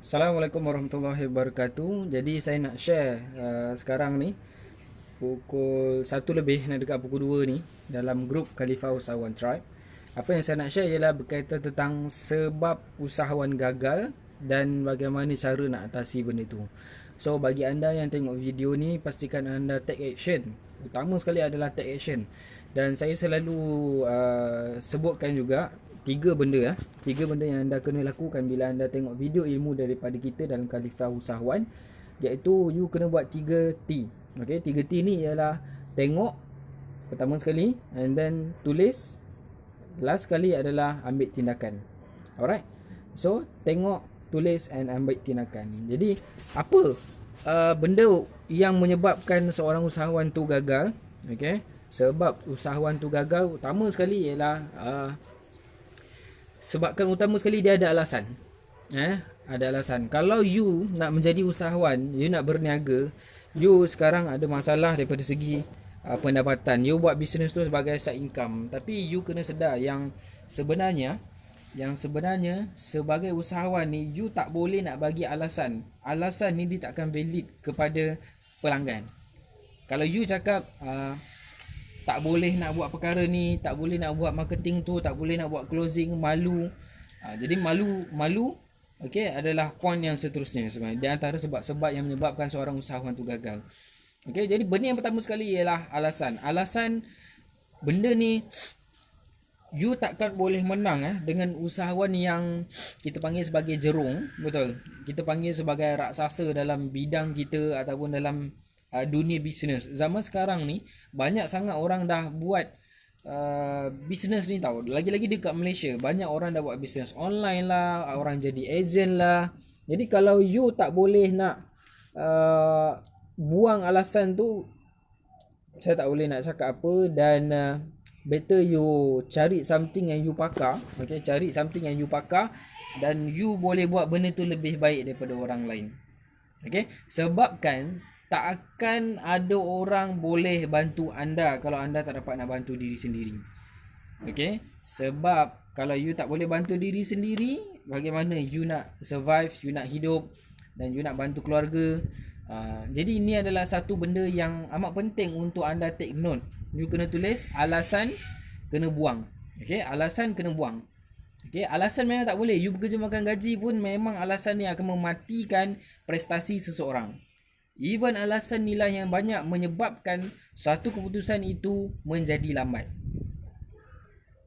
Assalamualaikum warahmatullahi wabarakatuh. Jadi saya nak share sekarang ni pukul 1 lebih nak dekat pukul 2 ni dalam grup Khalifah Usahawan Tribe. Apa yang saya nak share ialah berkaitan tentang sebab usahawan gagal dan bagaimana cara nak atasi benda tu. So bagi anda yang tengok video ni, pastikan anda take action. Utama sekali adalah take action. Dan saya selalu sebutkan juga tiga benda yang anda kena lakukan bila anda tengok video ilmu daripada kita dalam Khalifah Usahawan, iaitu you kena buat 3T. Okey, 3T ni ialah tengok pertama sekali, and then tulis, last sekali adalah ambil tindakan. Alright, so tengok, tulis and ambil tindakan. Jadi apa benda yang menyebabkan seorang usahawan tu gagal? Okey, sebab usahawan tu gagal utama sekali ialah sebabkan utama sekali dia ada alasan. Ada alasan. Kalau you nak menjadi usahawan, you nak berniaga, you sekarang ada masalah daripada segi pendapatan. You buat bisnes tu sebagai side income, tapi you kena sedar yang sebenarnya sebagai usahawan ni, you tak boleh nak bagi alasan. Alasan ni dia takkan valid kepada pelanggan. Kalau you cakap tak boleh nak buat perkara ni, tak boleh nak buat marketing tu, tak boleh nak buat closing, malu. Jadi malu okey, adalah poin yang seterusnya sebenarnya. Di antara sebab-sebab yang menyebabkan seorang usahawan tu gagal. Okey, jadi benda yang pertama sekali ialah alasan. Alasan benda ni you takkan boleh menang dengan usahawan yang kita panggil sebagai jerung, betul. Kita panggil sebagai raksasa dalam bidang kita ataupun dalam dunia bisnes. Zaman sekarang ni banyak sangat orang dah buat bisnes ni tahu. Lagi-lagi dekat Malaysia banyak orang dah buat bisnes online lah, orang jadi agent lah. Jadi kalau you tak boleh nak buang alasan tu, saya tak boleh nak cakap apa. Dan better you cari something yang you pakar. Okay, cari something yang you pakar dan you boleh buat benda tu lebih baik daripada orang lain. Okay, sebabkan tak akan ada orang boleh bantu anda kalau anda tak dapat nak bantu diri sendiri. Okay, sebab kalau you tak boleh bantu diri sendiri, bagaimana you nak survive, you nak hidup dan you nak bantu keluarga. Jadi ini adalah satu benda yang amat penting untuk anda take note. You kena tulis, alasan kena buang. Okay, alasan kena buang. Okay, alasan memang tak boleh. You bekerja makan gaji pun memang alasan ni akan mematikan prestasi seseorang. Even alasan nilai yang banyak menyebabkan suatu keputusan itu menjadi lambat.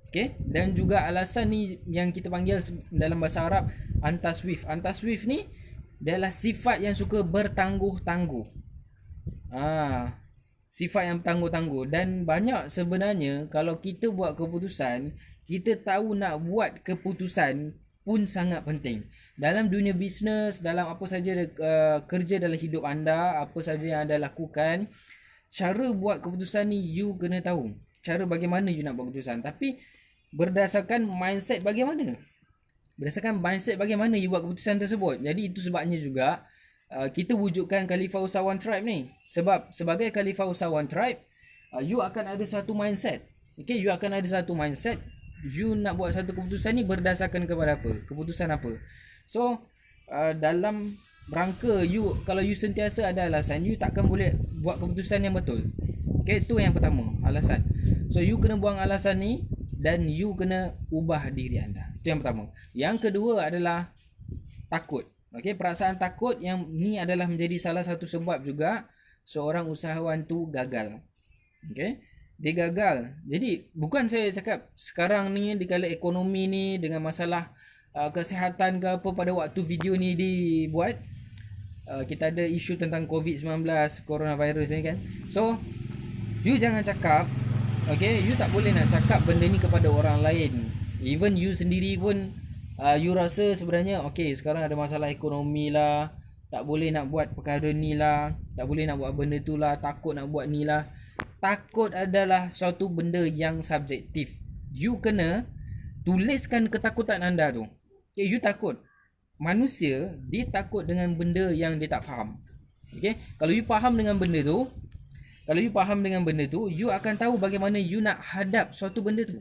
Okay, dan juga alasan ni yang kita panggil dalam bahasa Arab antaswif. Antaswif ni adalah sifat yang suka bertangguh-tangguh. Sifat yang bertangguh-tangguh. Dan banyak sebenarnya kalau kita buat keputusan, kita tahu nak buat keputusan pun sangat penting. Dalam dunia bisnes, dalam apa saja kerja dalam hidup anda, apa saja yang anda lakukan, cara buat keputusan ni you kena tahu. Cara bagaimana you nak buat keputusan. Tapi berdasarkan mindset bagaimana? Berdasarkan mindset bagaimana you buat keputusan tersebut. Jadi itu sebabnya juga kita wujudkan Khalifah Usahawan Tribe ni. Sebab sebagai Khalifah Usahawan Tribe, you akan ada satu mindset. Okay, you akan ada satu mindset. You nak buat satu keputusan ni berdasarkan kepada apa? Keputusan apa? So dalam rangka you, kalau you sentiasa ada alasan, you takkan boleh buat keputusan yang betul. Okay, itu yang pertama, alasan. So you kena buang alasan ni dan you kena ubah diri anda. Itu yang pertama. Yang kedua adalah takut. Okay, perasaan takut yang ni adalah menjadi salah satu sebab juga seorang usahawan tu gagal. Okay, dia gagal. Jadi bukan saya cakap sekarang ni di kala ekonomi ni dengan masalah kesihatan ke apa, pada waktu video ni dibuat kita ada isu tentang COVID-19, coronavirus ni kan. So you jangan cakap, okay, you tak boleh nak cakap benda ni kepada orang lain. Even you sendiri pun you rasa sebenarnya okay, sekarang ada masalah ekonomi lah, tak boleh nak buat perkara ni lah, tak boleh nak buat benda tu lah, takut nak buat ni lah. Takut adalah suatu benda yang subjektif. You kena tuliskan ketakutan anda tu. Okay, you takut. Manusia dia takut dengan benda yang dia tak faham. Okay, kalau you faham dengan benda tu, you akan tahu bagaimana you nak hadap suatu benda tu.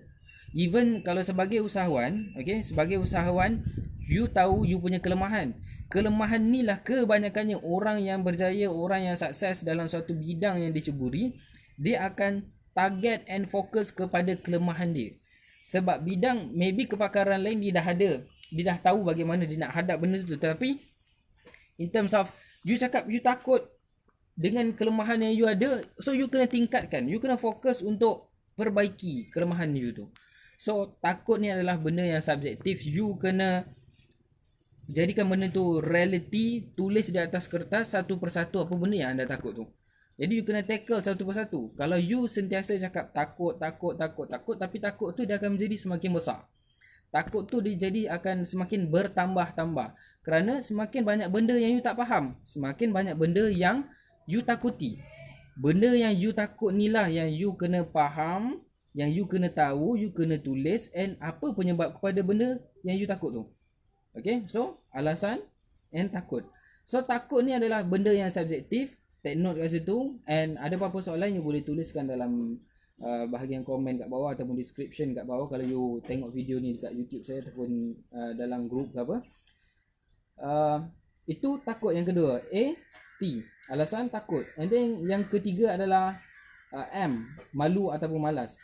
Even kalau sebagai usahawan, okay, sebagai usahawan You tahu you punya kelemahan. Kelemahan ni lah kebanyakannya orang yang berjaya, orang yang sukses dalam suatu bidang yang diceburi, dia akan target and fokus kepada kelemahan dia. Sebab bidang maybe kepakaran lain dia dah ada, dia dah tahu bagaimana dia nak hadap benda tu, tapi in terms of you cakap you takut dengan kelemahan yang you ada, so you kena tingkatkan, you kena fokus untuk perbaiki kelemahan you tu. So takut ni adalah benda yang subjektif. You kena jadikan benda tu reality, tulis di atas kertas satu persatu apa benda yang anda takut tu. Jadi you kena tackle satu persatu. Kalau you sentiasa cakap takut, tapi takut tu dia akan menjadi semakin besar. Takut tu dia jadi akan semakin bertambah-tambah. Kerana semakin banyak benda yang you tak faham, semakin banyak benda yang you takuti. Benda yang you takut ni lah yang you kena faham, yang you kena tahu, you kena tulis, and apa penyebab kepada benda yang you takut tu. Okay, so alasan and takut. So takut ni adalah benda yang subjektif. Take note kat situ. And ada apa-apa soalan you boleh tuliskan dalam bahagian komen kat bawah ataupun description kat bawah kalau you tengok video ni dekat YouTube saya ataupun dalam group ke apa. Itu takut yang kedua. A, T. Alasan takut. And then yang ketiga adalah M, malu ataupun malas.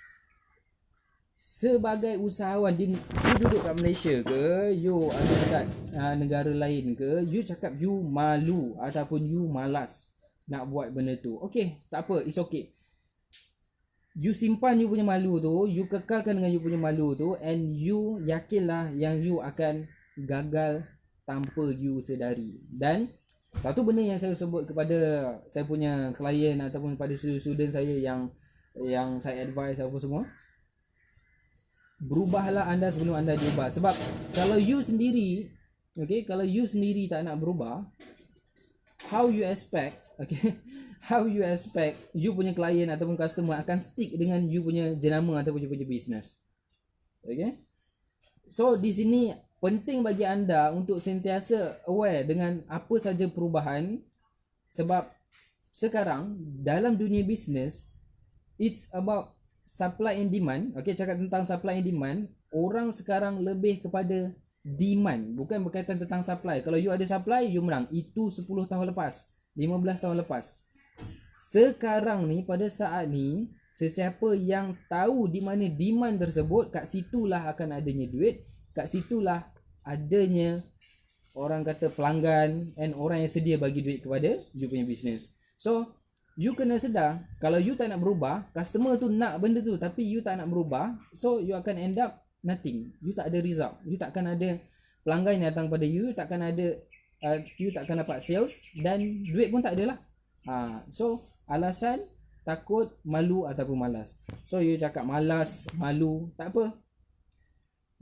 Sebagai usahawan, you duduk kat Malaysia ke, you ada dekat negara lain ke, you cakap you malu ataupun you malas nak buat benda tu. Okay, tak apa, it's okay. You simpan you punya malu tu, you kekalkan dengan you punya malu tu, and you yakinlah yang you akan gagal tanpa you sedari. Dan satu benda yang saya sebut kepada saya punya klien ataupun pada student saya yang saya advise apa semua, berubahlah anda sebelum anda diubah. Sebab kalau you sendiri, okay, kalau you sendiri tak nak berubah, how you expect, okay, how you expect you punya klien ataupun customer akan stick dengan you punya jenama ataupun you punya business. Okay, so di sini penting bagi anda untuk sentiasa aware dengan apa saja perubahan. Sebab sekarang dalam dunia bisnes, it's about supply and demand. Okay, cakap tentang supply and demand, orang sekarang lebih kepada demand, bukan berkaitan tentang supply. Kalau you ada supply, you menang. Itu 10 tahun lepas, 15 tahun lepas. Sekarang ni, pada saat ni, sesiapa yang tahu di mana demand tersebut, kat situlah akan adanya duit, kat situlah adanya orang kata pelanggan and orang yang sedia bagi duit kepada you punya business. So you kena sedar, kalau you tak nak berubah, customer tu nak benda tu tapi you tak nak berubah, so you akan end up nothing. You tak ada result, you takkan ada pelanggan yang datang pada you, takkan ada you takkan dapat sales dan duit pun tak ada lah. So alasan takut, malu ataupun malas. So you cakap malas, malu, tak apa,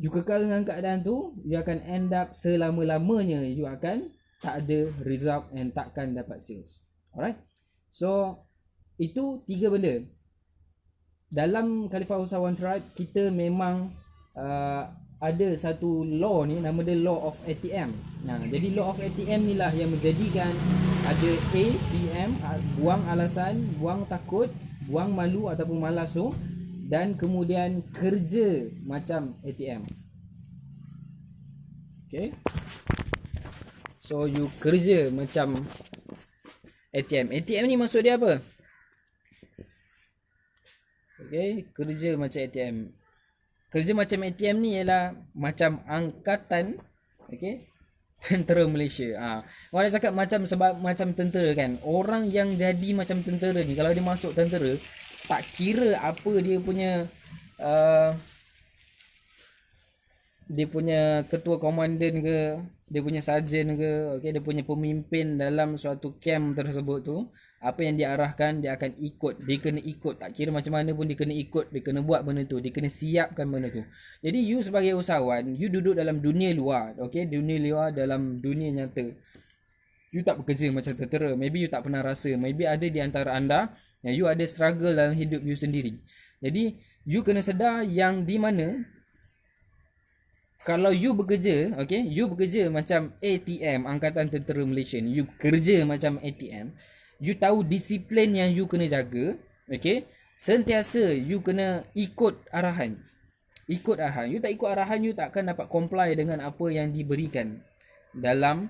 you kekal dengan keadaan tu, you akan end up selama-lamanya you akan tak ada result and takkan dapat sales. Alright, so itu 3 benda. Dalam Khalifah Usahawan Tribe, kita memang ada satu law ni, nama dia Law of ATM. Jadi Law of ATM ni lah yang menjadikan ada A, B, M, buang alasan, buang takut, buang malu ataupun malas tu, dan kemudian kerja macam ATM. Okay, so you kerja macam ATM. ATM ni maksud dia apa? Okay, kerja macam ATM. Kerja macam ATM ni ialah macam angkatan, okay, tentera Malaysia. Orang dah cakap macam tentera kan. Orang yang jadi macam tentera ni, kalau dia masuk tentera, tak kira apa dia punya ketua komandan ke, dia punya sarjan ke, okay, dia punya pemimpin dalam suatu camp tersebut tu, apa yang dia arahkan dia akan ikut. Dia kena ikut, tak kira macam mana pun dia kena ikut, dia kena buat benda tu, dia kena siapkan benda tu. Jadi you sebagai usahawan, you duduk dalam dunia luar, okay, dunia luar dalam dunia nyata, you tak bekerja macam tentera. Maybe you tak pernah rasa, maybe ada di antara anda yang you ada struggle dalam hidup you sendiri. Jadi you kena sedar yang di mana kalau you bekerja, okay, you bekerja macam ATM, Angkatan Tentera Malaysia, you kerja macam ATM, you tahu disiplin yang you kena jaga, okay, sentiasa you kena ikut arahan. ikut arahan. You tak ikut arahan, you tak akan dapat comply dengan apa yang diberikan dalam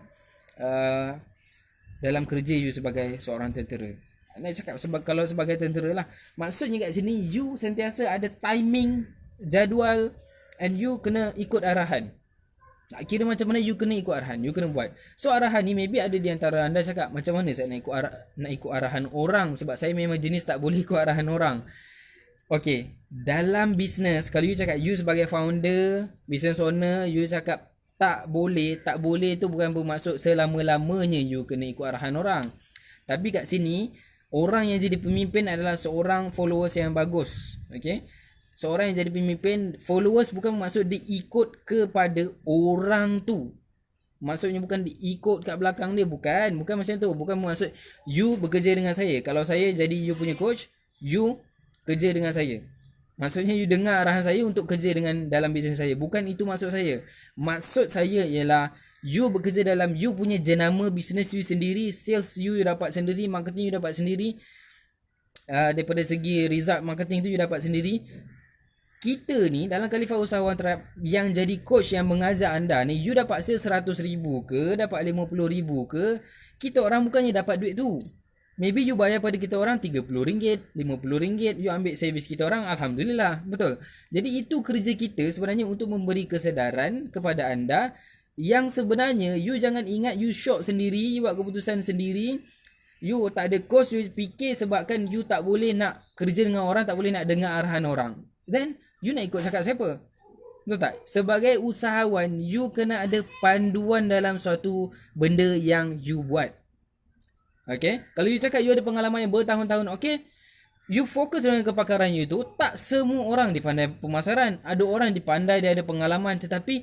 uh, dalam kerja you sebagai seorang tentera. Nak cakap kalau sebagai tentera lah, maksudnya kat sini you sentiasa ada timing, jadual, and you kena ikut arahan. Tak kira macam mana, you kena ikut arahan, you kena buat. So arahan ni maybe ada di antara anda cakap, macam mana saya nak ikut arahan orang, sebab saya memang jenis tak boleh ikut arahan orang. Okay, dalam bisnes, kalau you cakap you sebagai founder, business owner, you cakap tak boleh tu bukan bermaksud selama-lamanya you kena ikut arahan orang. Tapi kat sini, orang yang jadi pemimpin adalah seorang followers yang bagus. Okay, seorang yang jadi pemimpin, followers bukan maksud diikut kepada orang tu. Maksudnya bukan diikut kat belakang dia, bukan macam tu. Bukan maksud you bekerja dengan saya, kalau saya jadi you punya coach, you kerja dengan saya. Maksudnya you dengar arahan saya untuk kerja dengan dalam bisnes saya. Bukan itu maksud saya. Maksud saya ialah you bekerja dalam you punya jenama bisnes you sendiri, sales you dapat sendiri, marketing you dapat sendiri. Daripada segi result marketing tu you dapat sendiri. Kita ni dalam Khalifah Usahawan Tribe yang jadi coach yang mengajar anda ni, you dapat sales 100,000 ke, dapat 50,000 ke, kita orang bukannya dapat duit tu. Maybe you bayar pada kita orang RM30, RM50, you ambil servis kita orang, Alhamdulillah, betul. Jadi itu kerja kita sebenarnya untuk memberi kesedaran kepada anda yang sebenarnya you jangan ingat you shop sendiri, you buat keputusan sendiri, you tak ada coach, you fikir sebabkan you tak boleh nak kerja dengan orang, tak boleh nak dengar arahan orang, then you nak ikut cakap siapa? Betul tak? Sebagai usahawan, you kena ada panduan dalam suatu benda yang you buat. Okay, kalau you cakap you ada pengalaman yang bertahun-tahun, okay, you fokus dengan kepakaran you tu. Tak semua orang dipandai pemasaran. Ada orang dipandai, dia ada pengalaman, tetapi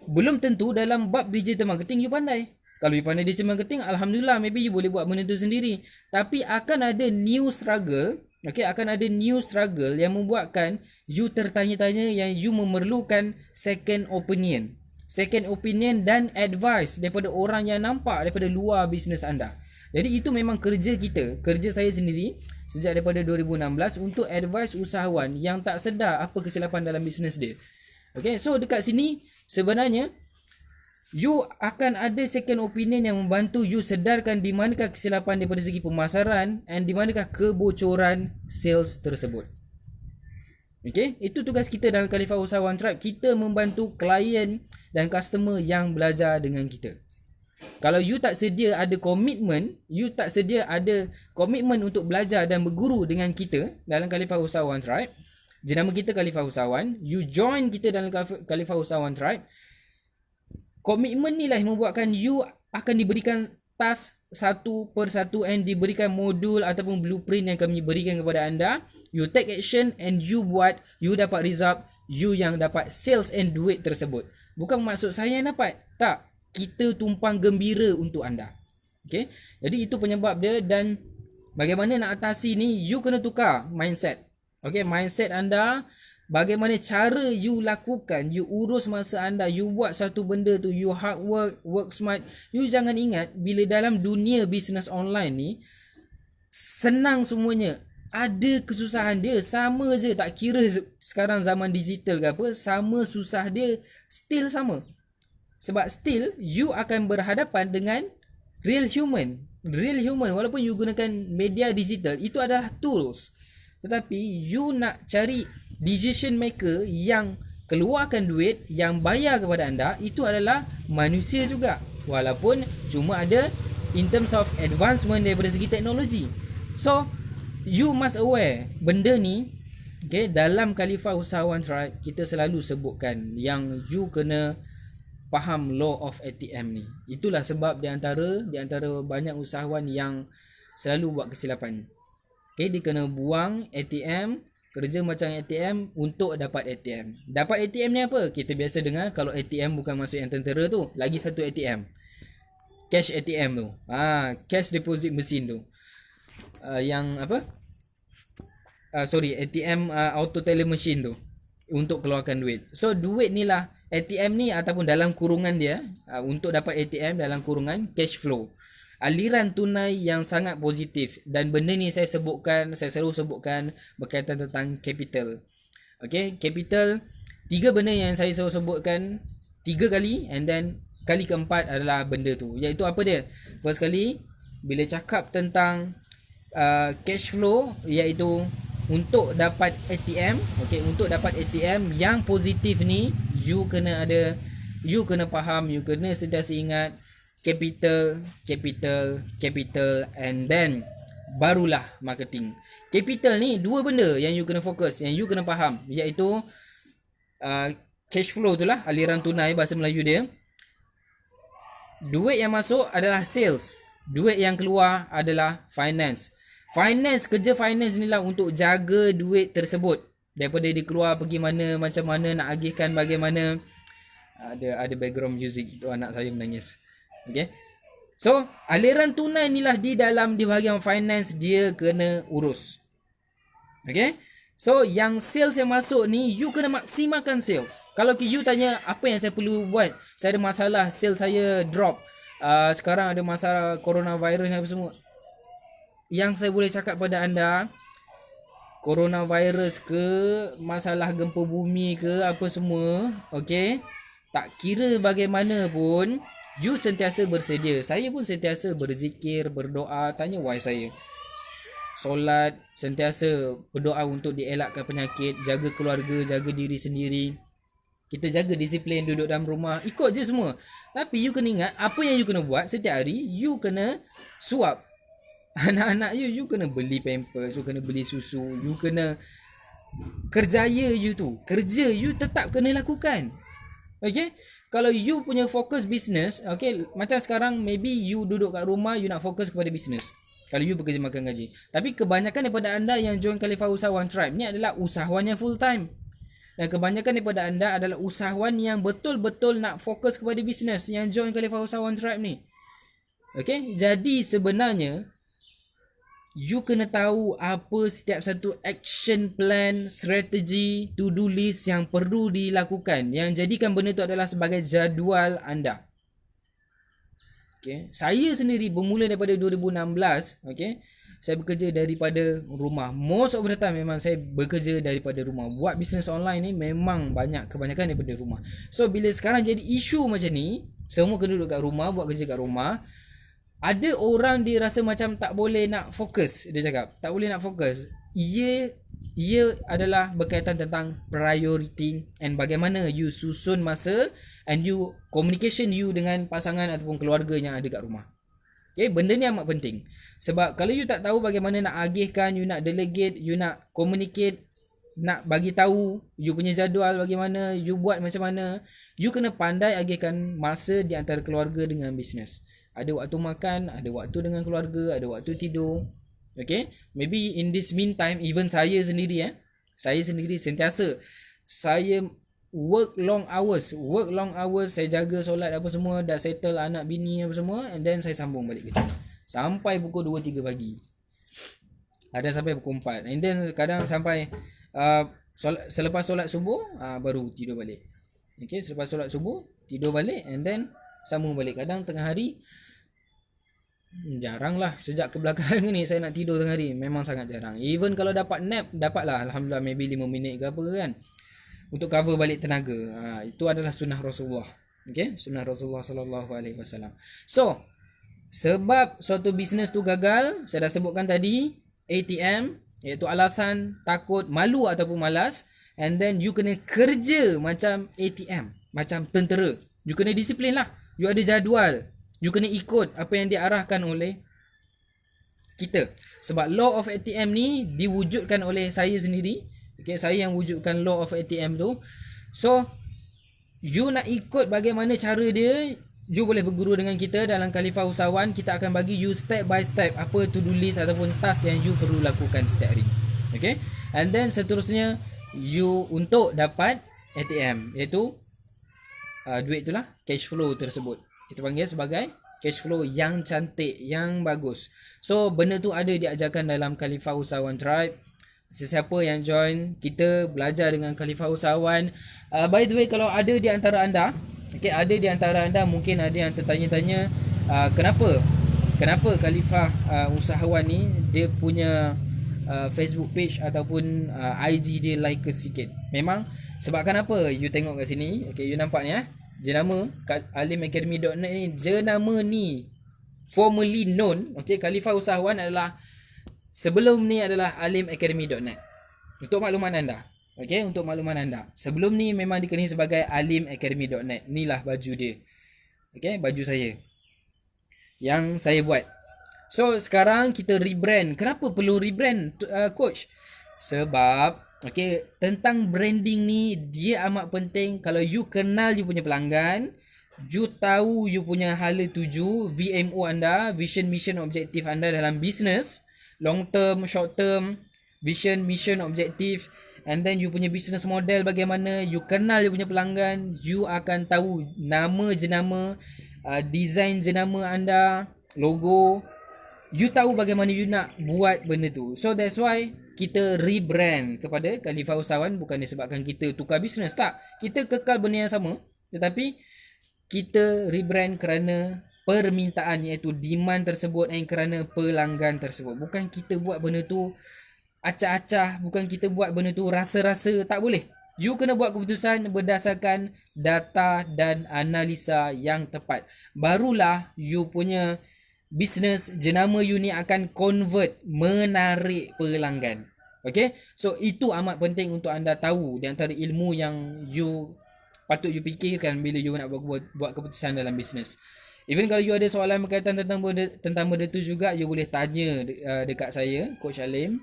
belum tentu dalam bab digital marketing you pandai. Kalau you pandai digital marketing, Alhamdulillah, maybe you boleh buat benda tu sendiri. Tapi akan ada new struggle, okay, akan ada new struggle yang membuatkan you tertanya-tanya, yang you memerlukan second opinion. Second opinion dan advice daripada orang yang nampak daripada luar bisnes anda. Jadi itu memang kerja kita, kerja saya sendiri sejak daripada 2016 untuk advice usahawan yang tak sedar apa kesilapan dalam bisnes dia. Okay, so dekat sini sebenarnya you akan ada second opinion yang membantu you sedarkan di manakah kesilapan daripada segi pemasaran and di manakah kebocoran sales tersebut. Okay, itu tugas kita dalam Khalifah Usahawan Tribe. Kita membantu klien dan customer yang belajar dengan kita. Kalau you tak sedia ada komitmen, you tak sedia ada komitmen untuk belajar dan berguru dengan kita dalam Khalifah Usahawan Tribe, jenama kita Khalifah Usahawan, you join kita dalam Khalifah Usahawan Tribe, komitmen ni lah yang membuatkan you akan diberikan task satu per satu and diberikan modul ataupun blueprint yang kami berikan kepada anda. You take action and you buat, you dapat result, you yang dapat sales and duit tersebut. Bukan maksud saya yang dapat, tak. Kita tumpang gembira untuk anda. Okay, jadi itu penyebab dia. Dan bagaimana nak atasi ni, you kena tukar mindset. Okay, mindset anda, bagaimana cara you lakukan, you urus masa anda, you buat satu benda tu, you hard work, work smart. You jangan ingat bila dalam dunia bisnes online ni senang semuanya. Ada kesusahan dia, sama je, tak kira sekarang zaman digital ke apa, sama susah dia, still sama. Sebab still you akan berhadapan dengan real human. Real human, walaupun you gunakan media digital, itu adalah tools. Tetapi you nak cari decision maker yang keluarkan duit, yang bayar kepada anda, itu adalah manusia juga. Walaupun cuma ada in terms of advancement daripada segi teknologi. So you must aware benda ni. Okay, dalam Khalifah Usahawan Tribe kita selalu sebutkan yang you kena faham law of ATM ni. Itulah sebab di antara banyak usahawan yang selalu buat kesilapan. Okay, dia kena buang ATM, kerja macam ATM untuk dapat ATM. Dapat ATM ni apa? Kita biasa dengar kalau ATM bukan masuk yang tentera tu, lagi satu ATM. Cash ATM tu. Cash deposit machine tu. Yang apa? ATM auto teller machine tu untuk keluarkan duit. So duit ni lah ATM ni, ataupun dalam kurungan dia, untuk dapat ATM dalam kurungan cash flow, aliran tunai yang sangat positif. Dan benda ni saya selalu sebutkan berkaitan tentang capital. Okay, capital Tiga benda yang saya selalu sebutkan 3 kali, and then kali keempat adalah benda tu, iaitu apa dia? First kali, bila cakap tentang cash flow, iaitu untuk dapat ATM, okay, untuk dapat ATM yang positif ni, you kena faham, you kena sentiasa ingat capital, and then barulah marketing. Capital ni dua benda yang you kena fokus, yang you kena faham, iaitu cash flow tu lah, aliran tunai bahasa Melayu dia. Duit yang masuk adalah sales, duit yang keluar adalah finance. Kerja finance ni lah untuk jaga duit tersebut daripada dia keluar pergi mana, macam mana nak agihkan, bagaimana. Ada background music tu, anak saya menangis. Okay, so aliran tunai ni lah di dalam di bahagian finance dia kena urus. Okay, so yang sales yang masuk ni, you kena maksimalkan sales. Kalau you tanya apa yang saya perlu buat, saya ada masalah, sales saya drop, sekarang ada masalah coronavirus apa semua, yang saya boleh cakap pada anda, coronavirus ke, masalah gempa bumi ke, apa semua, okay, tak kira bagaimanapun, you sentiasa bersedia. Saya pun sentiasa berzikir, berdoa. Tanya wife saya, solat, sentiasa berdoa untuk dielakkan penyakit, jaga keluarga, jaga diri sendiri. Kita jaga disiplin, duduk dalam rumah, ikut je semua. Tapi you kena ingat, apa yang you kena buat setiap hari, you kena suap anak-anak you kena beli pampers, you kena beli susu, you kena kerjaya you tu, kerja you tetap kena lakukan. Okay, kalau you punya fokus bisnes, okay, macam sekarang maybe you duduk kat rumah, you nak fokus kepada bisnes, kalau you bekerja makan gaji. Tapi kebanyakan daripada anda yang join Khalifah Usahawan Tribe ni adalah usahawan yang full time, dan kebanyakan daripada anda adalah usahawan yang betul-betul nak fokus kepada bisnes, yang join Khalifah Usahawan Tribe ni. Okay, jadi sebenarnya you kena tahu apa setiap satu action plan, strategi, to-do list yang perlu dilakukan, yang jadikan benda tu adalah sebagai jadual anda. Okay, saya sendiri bermula daripada 2016, okay, saya bekerja daripada rumah. Most of the time memang saya bekerja daripada rumah. Buat bisnes online ni memang kebanyakan daripada rumah. So bila sekarang jadi isu macam ni, semua kena duduk kat rumah, buat kerja kat rumah, ada orang dia rasa macam tak boleh nak fokus. Dia cakap tak boleh nak fokus. Ia adalah berkaitan tentang priority and bagaimana you susun masa and you communication you dengan pasangan ataupun keluarga yang ada kat rumah. Okay, benda ni amat penting. Sebab kalau you tak tahu bagaimana nak agihkan, you nak delegate, you nak communicate, nak bagi tahu you punya jadual bagaimana, you buat macam mana, you kena pandai agihkan masa di antara keluarga dengan bisnes. Ada waktu makan, ada waktu dengan keluarga, ada waktu tidur. Okay, maybe in this meantime, even saya sendiri sentiasa saya work long hours, saya jaga solat apa semua, dah settle anak bini apa semua, and then saya sambung balik kerja sampai pukul 2-3 pagi, ada sampai pukul 4, and then kadang sampai selepas solat subuh baru tidur balik. Okay, selepas solat subuh tidur balik, and then sambung balik. Kadang tengah hari jarang lah, sejak kebelakangan ni saya nak tidur tengah hari, memang sangat jarang. Even kalau dapat nap, dapat lah alhamdulillah, maybe 5 minit ke apa kan, untuk cover balik tenaga. Itu adalah sunnah Rasulullah. Okay, sunnah Rasulullah SAW. So sebab suatu bisnes tu gagal, saya dah sebutkan tadi, ATM, iaitu alasan takut, malu ataupun malas. And then you kena kerja macam ATM, macam tentera. You kena disiplin lah, you ada jadual, you kena ikut apa yang diarahkan oleh kita. Sebab law of ATM ni diwujudkan oleh saya sendiri. Okay, saya yang wujudkan law of ATM tu. So you nak ikut bagaimana cara dia, you boleh berguru dengan kita dalam Khalifah Usahawan. Kita akan bagi you step by step apa to-do list ataupun task yang you perlu lakukan setiap hari. Okay, and then seterusnya you untuk dapat ATM, iaitu duit itulah, cash flow tersebut. Kita panggil sebagai cash flow yang cantik, yang bagus. So benda tu ada diajarkan dalam Khalifah Usahawan Tribe. Sesiapa yang join, kita belajar dengan Khalifah Usahawan. By the way, kalau ada di antara anda, okay, ada di antara anda mungkin ada yang tertanya-tanya, kenapa Khalifah Usahawan ni dia punya Facebook page ataupun IG dia like sikit. Memang Sebabkan apa? You tengok kat sini. Okay, you nampak ni jenama kat alimacademy.net ni, jenama ni formerly known, okay, Khalifah Usahawan adalah sebelum ni adalah alimacademy.net. Untuk makluman anda. Okay, untuk makluman anda. Sebelum ni memang dikenali sebagai alimacademy.net. Inilah baju dia. Okay, baju saya yang saya buat. So sekarang kita rebrand. Kenapa perlu rebrand, coach? Sebab okay, tentang branding ni dia amat penting. Kalau you kenal you punya pelanggan, you tahu you punya hala tuju, VMO anda, vision, mission, objektif anda dalam bisnes, long term, short term, vision, mission, objektif, and then you punya business model bagaimana, you kenal you punya pelanggan, you akan tahu nama jenama, design jenama anda, logo, you tahu bagaimana you nak buat benda tu. So that's why kita rebrand kepada Khalifah Usahawan. Bukan disebabkan kita tukar bisnes, tak. Kita kekal benda yang sama, tetapi kita rebrand kerana permintaan, iaitu demand tersebut, dan kerana pelanggan tersebut. Bukan kita buat benda tu acah-acah, bukan kita buat benda tu rasa-rasa, tak boleh. You kena buat keputusan berdasarkan data dan analisa yang tepat. Barulah you punya bisnes jenama you ni akan convert, menarik pelanggan. Okay, so itu amat penting untuk anda tahu di antara ilmu yang you patut you fikirkan bila you nak buat keputusan dalam bisnes. Even kalau you ada soalan berkaitan tentang benda tu juga, you boleh tanya dekat saya, Coach Alim.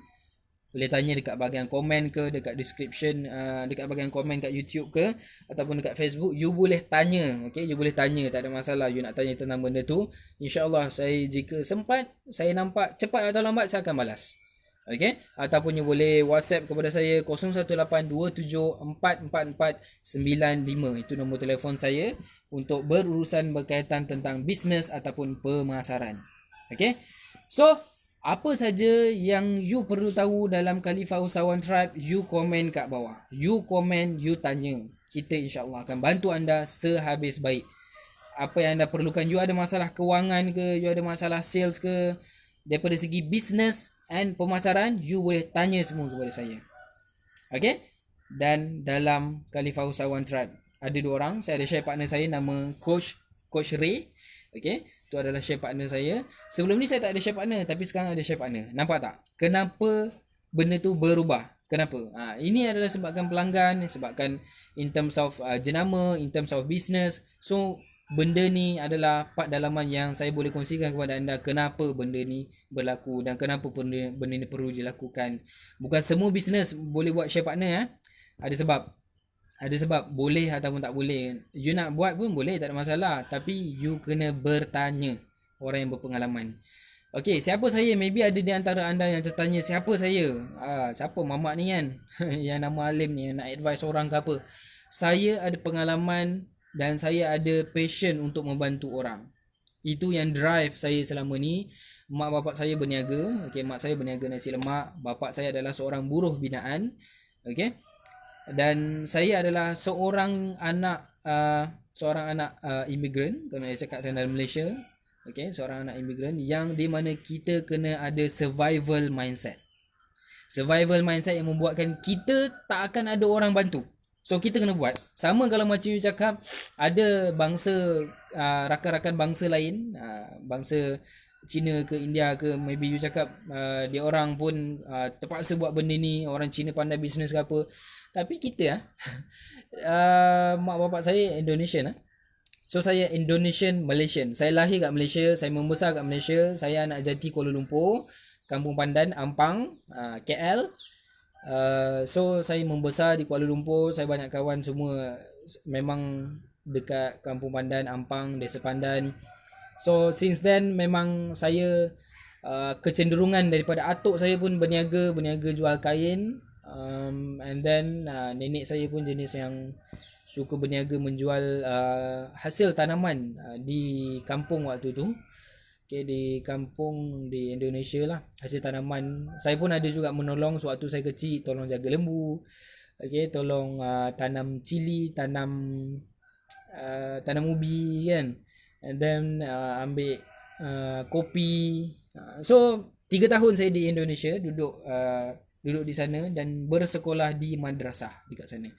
Boleh tanya dekat bahagian komen ke, dekat description, dekat bahagian komen kat YouTube ke, ataupun dekat Facebook. You boleh tanya, okay? You boleh tanya, tak ada masalah. You nak tanya tentang benda tu, InsyaAllah saya jika sempat, saya nampak cepat atau lambat, saya akan balas. Okay? Ataupun you boleh WhatsApp kepada saya 0182744495. Itu nombor telefon saya untuk berurusan berkaitan tentang bisnes ataupun pemasaran. Okay? So, apa saja yang you perlu tahu dalam Khalifah Usahawan Tribe, you komen kat bawah. You komen, you tanya. Kita insyaAllah akan bantu anda sehabis baik. Apa yang anda perlukan. You ada masalah kewangan ke, you ada masalah sales ke, daripada segi business and pemasaran, you boleh tanya semua kepada saya. Okay? Dan dalam Khalifah Usahawan Tribe ada 2 orang. Saya ada share partner saya, nama Coach Ray. Okay? Itu adalah share partner saya. Sebelum ni saya tak ada share partner, tapi sekarang ada share partner. Nampak tak? Kenapa benda tu berubah? Kenapa? Ini adalah sebabkan pelanggan, sebabkan in terms of jenama, in terms of business. So, benda ni adalah part dalaman yang saya boleh kongsikan kepada anda kenapa benda ni berlaku dan kenapa benda ni perlu dilakukan. Bukan semua business boleh buat share partner. Ada sebab. Ada sebab boleh ataupun tak boleh. You nak buat pun boleh, tak ada masalah. Tapi you kena bertanya orang yang berpengalaman. Okay, siapa saya? Maybe ada di antara anda yang tertanya, siapa saya? Siapa mamak ni kan? Yang nama Alim ni, yang nak advise orang ke apa? Saya ada pengalaman dan saya ada passion untuk membantu orang. Itu yang drive saya selama ni. Mak bapak saya berniaga. Okay, mak saya berniaga nasi lemak. Bapak saya adalah seorang buruh binaan. Okay. Dan saya adalah seorang anak imigran, kalau saya cakap dalam Malaysia. Okay, seorang anak imigran yang di mana kita kena ada survival mindset. Survival mindset yang membuatkan kita tak akan ada orang bantu. So kita kena buat. Sama kalau macam you cakap, ada bangsa, rakan-rakan bangsa lain, bangsa Cina ke India ke, maybe you cakap dia orang pun terpaksa buat benda ni, orang Cina pandai bisnes ke apa. Tapi kita mak bapak saya Indonesian. So saya Indonesian Malaysian. Saya lahir kat Malaysia, saya membesar kat Malaysia. Saya anak jati Kuala Lumpur, Kampung Pandan, Ampang, KL. So saya membesar di Kuala Lumpur. Saya banyak kawan semua memang dekat Kampung Pandan, Ampang, Desa Pandan. So since then memang saya kecenderungan daripada atuk saya pun berniaga jual kain. And then nenek saya pun jenis yang suka berniaga menjual hasil tanaman di kampung waktu tu. Okay, di kampung di Indonesia lah, hasil tanaman. Saya pun ada juga menolong sewaktu saya kecil, tolong jaga lembu. Okay, tolong tanam cili, tanam ubi kan. And then ambil kopi. So 3 tahun saya di Indonesia, duduk di sana dan bersekolah di madrasah dekat sana.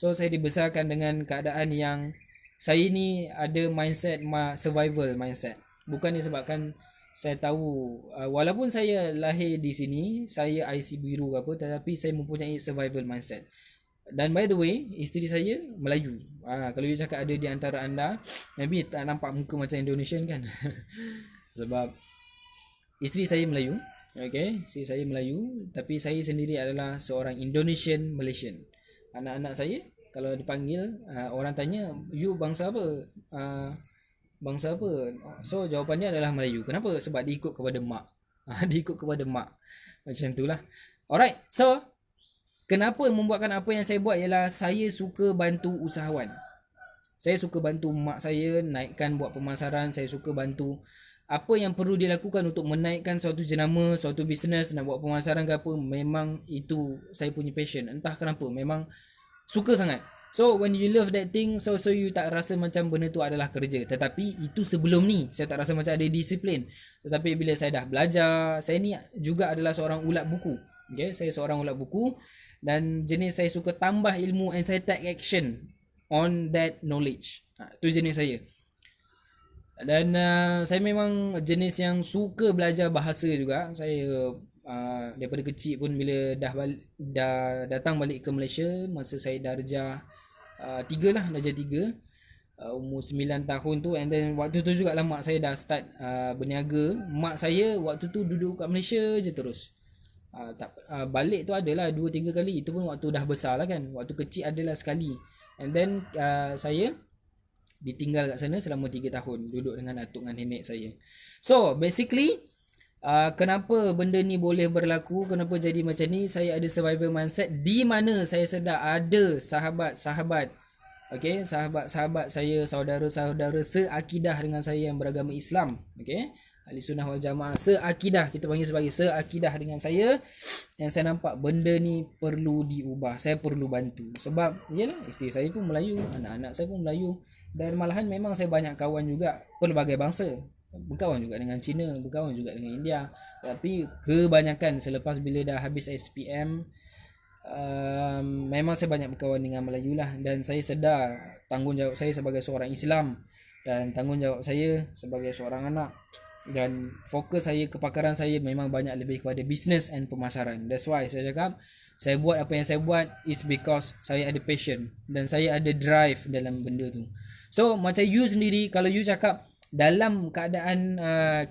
So saya dibesarkan dengan keadaan yang saya ni ada mindset survival mindset. Bukan disebabkan saya tahu walaupun saya lahir di sini, saya IC biru ke apa, tetapi saya mempunyai survival mindset. Dan by the way, isteri saya Melayu. Kalau you cakap ada di antara anda, maybe tak nampak muka macam Indonesian kan. Sebab isteri saya Melayu. Okay, isteri saya Melayu, tapi saya sendiri adalah seorang Indonesian Malaysian. Anak-anak saya kalau dipanggil, orang tanya, you bangsa apa? Bangsa apa? So jawapannya adalah Melayu. Kenapa? Sebab diikut kepada mak. Diikut kepada mak. Macam itulah. Alright, so kenapa membuatkan apa yang saya buat ialah saya suka bantu usahawan. Saya suka bantu mak saya naikkan buat pemasaran. Saya suka bantu apa yang perlu dilakukan untuk menaikkan suatu jenama, suatu bisnes, nak buat pemasaran ke apa. Memang itu saya punya passion. Entah kenapa, memang suka sangat. So when you love that thing, so you tak rasa macam benda tu adalah kerja. Tetapi itu sebelum ni saya tak rasa macam ada disiplin. Tetapi bila saya dah belajar, saya ni juga adalah seorang ulat buku. Okay, saya seorang ulat buku. Dan jenis saya suka tambah ilmu and saya take action on that knowledge. Itu jenis saya. Dan saya memang jenis yang suka belajar bahasa juga. Saya daripada kecil pun bila dah datang balik ke Malaysia, masa saya darjah 3 lah, darjah 3, umur 9 tahun tu. And then waktu tu juga lah mak saya dah start berniaga. Mak saya waktu tu duduk kat Malaysia je terus. Balik tu adalah 2-3 kali. Itu pun waktu dah besar lah kan. Waktu kecil adalah sekali. And then saya ditinggal kat sana selama 3 tahun duduk dengan atuk dengan nenek saya. So basically kenapa benda ni boleh berlaku, kenapa jadi macam ni, saya ada survival mindset di mana saya sedar ada sahabat-sahabat, okay, sahabat-sahabat saya, saudara-saudara seakidah dengan saya yang beragama Islam, okay, ahli sunnah wal jamaah, seakidah, kita panggil sebagai seakidah dengan saya, yang saya nampak benda ni perlu diubah, saya perlu bantu. Sebab yalah, isteri saya pun Melayu, anak-anak saya pun Melayu. Dan malahan memang saya banyak kawan juga pelbagai bangsa. Berkawan juga dengan Cina, berkawan juga dengan India. Tapi kebanyakan selepas bila dah habis SPM, memang saya banyak berkawan dengan Melayu lah. Dan saya sedar tanggungjawab saya sebagai seorang Islam dan tanggungjawab saya sebagai seorang anak. Dan fokus saya, kepakaran saya memang banyak lebih kepada business and pemasaran. That's why saya cakap saya buat apa yang saya buat is because saya ada passion dan saya ada drive dalam benda tu. So macam you sendiri, kalau you cakap dalam keadaan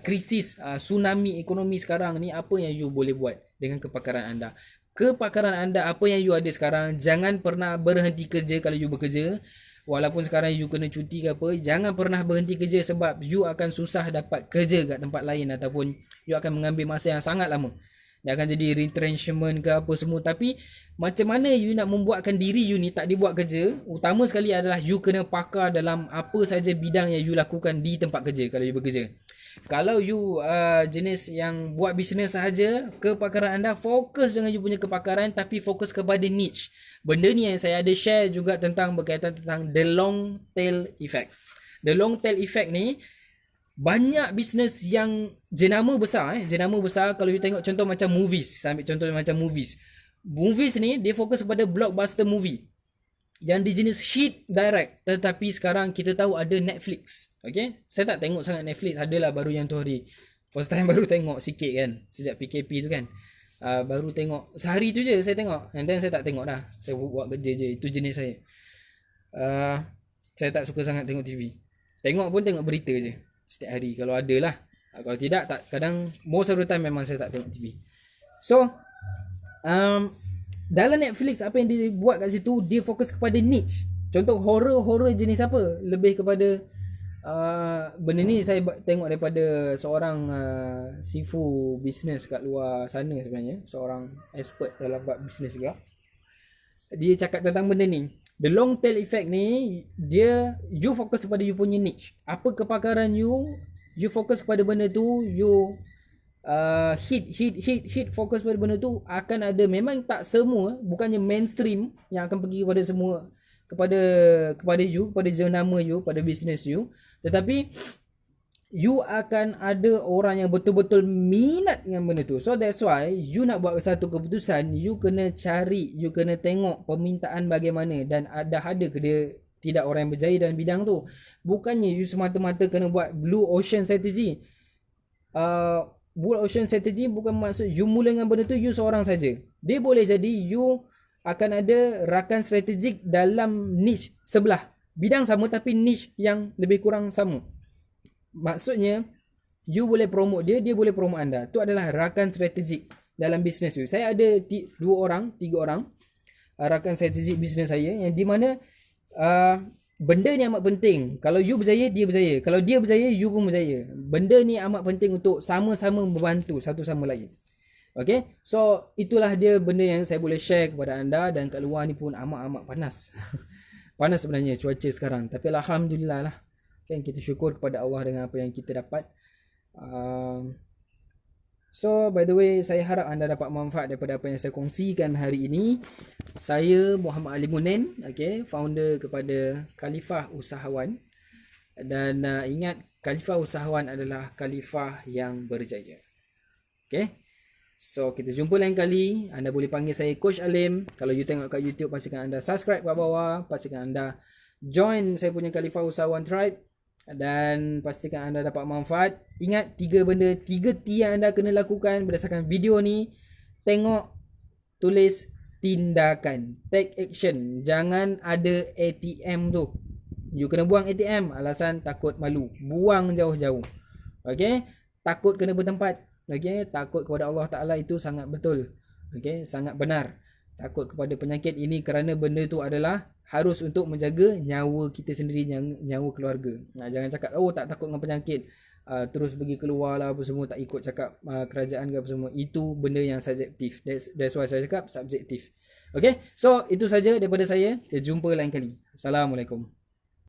krisis, tsunami ekonomi sekarang ni, apa yang you boleh buat dengan kepakaran anda? Kepakaran anda, apa yang you ada sekarang, jangan pernah berhenti kerja kalau you bekerja. Walaupun sekarang you kena cuti ke apa, jangan pernah berhenti kerja sebab you akan susah dapat kerja kat tempat lain ataupun you akan mengambil masa yang sangat lama. Dia akan jadi retrenchment ke apa semua. Tapi macam mana you nak membuatkan diri you ni tak dibuat kerja, utama sekali adalah you kena pakar dalam apa saja bidang yang you lakukan di tempat kerja kalau you bekerja. Kalau you jenis yang buat bisnes sahaja, kepakaran anda fokus dengan you punya kepakaran, tapi fokus kepada niche. Benda ni yang saya ada share juga tentang berkaitan tentang the long tail effect. The long tail effect ni, banyak bisnes yang jenama besar kalau you tengok contoh macam movies. Saya ambil contoh macam movies. Movies ni dia fokus kepada blockbuster movie yang di jenis hit direct. Tetapi sekarang kita tahu ada Netflix. Okay, saya tak tengok sangat Netflix, adalah baru yang tu hari. First time baru tengok sikit kan, sejak PKP tu kan. Baru tengok sehari tu je saya tengok, and then saya tak tengok dah. Saya buat kerja je. Itu jenis saya. Saya tak suka sangat tengok TV. Tengok pun tengok berita je setiap hari kalau ada lah. Kalau tidak, tak. Kadang most of the time memang saya tak tengok TV. So dalam Netflix apa yang dia buat kat situ, dia fokus kepada niche. Contoh horror jenis apa, lebih kepada benda ni saya tengok daripada seorang sifu bisnes kat luar sana sebenarnya, seorang expert dalam buat bisnes juga. Dia cakap tentang benda ni, the long tail effect ni, dia you fokus kepada you punya niche. Apa kepakaran you fokus kepada benda tu, you hit fokus pada benda tu, akan ada. Memang tak semua, bukannya mainstream yang akan pergi kepada semua, kepada you, kepada jenama you, pada business you. Tetapi you akan ada orang yang betul-betul minat dengan benda tu. So that's why you nak buat satu keputusan, you kena cari, you kena tengok permintaan bagaimana dan ada ke dia tidak orang yang berjaya dalam bidang tu. Bukannya you semata-mata kena buat blue ocean strategy. Blue ocean strategy bukan maksud you mula dengan benda tu you seorang saja. Dia boleh jadi you akan ada rakan strategik dalam niche sebelah. Bidang sama tapi niche yang lebih kurang sama. Maksudnya you boleh promote dia, dia boleh promote anda. Itu adalah rakan strategik dalam bisnes you. Saya ada 3 orang rakan strategik bisnes saya yang di mana benda ni amat penting. Kalau you berjaya, dia berjaya. Kalau dia berjaya, you pun berjaya. Benda ni amat penting untuk sama-sama membantu satu sama lain. Okay, so itulah dia benda yang saya boleh share kepada anda. Dan kat luar ni pun amat-amat panas. Panas sebenarnya cuaca sekarang. Tapi alhamdulillah lah, kan kita syukur kepada Allah dengan apa yang kita dapat. So by the way, saya harap anda dapat manfaat daripada apa yang saya kongsikan hari ini. Saya Muhammad Ali Munen, okay, founder kepada Khalifah Usahawan. Dan ingat, Khalifah Usahawan adalah Khalifah yang berjaya. Okay, so kita jumpa lain kali. Anda boleh panggil saya Coach Alim. Kalau you tengok kat YouTube, pastikan anda subscribe kat bawah. Pastikan anda join saya punya Khalifah Usahawan Tribe. Dan pastikan anda dapat manfaat. Ingat 3 benda, 3 T yang anda kena lakukan berdasarkan video ni. Tengok, tulis, tindakan, take action. Jangan ada ATM tu. You kena buang ATM alasan takut malu. Buang jauh-jauh. Okay, takut kena bertempat. Okay, takut kepada Allah Ta'ala itu sangat betul. Okay, sangat benar. Takut kepada penyakit ini kerana benda tu adalah harus untuk menjaga nyawa kita sendiri, nyawa keluarga. Jangan cakap, oh tak takut dengan penyakit, terus pergi keluar lah apa semua, tak ikut cakap kerajaan ke apa semua. Itu benda yang subjektif. That's why saya cakap subjektif. Okay, so itu saja daripada saya. Kita jumpa lain kali. Assalamualaikum.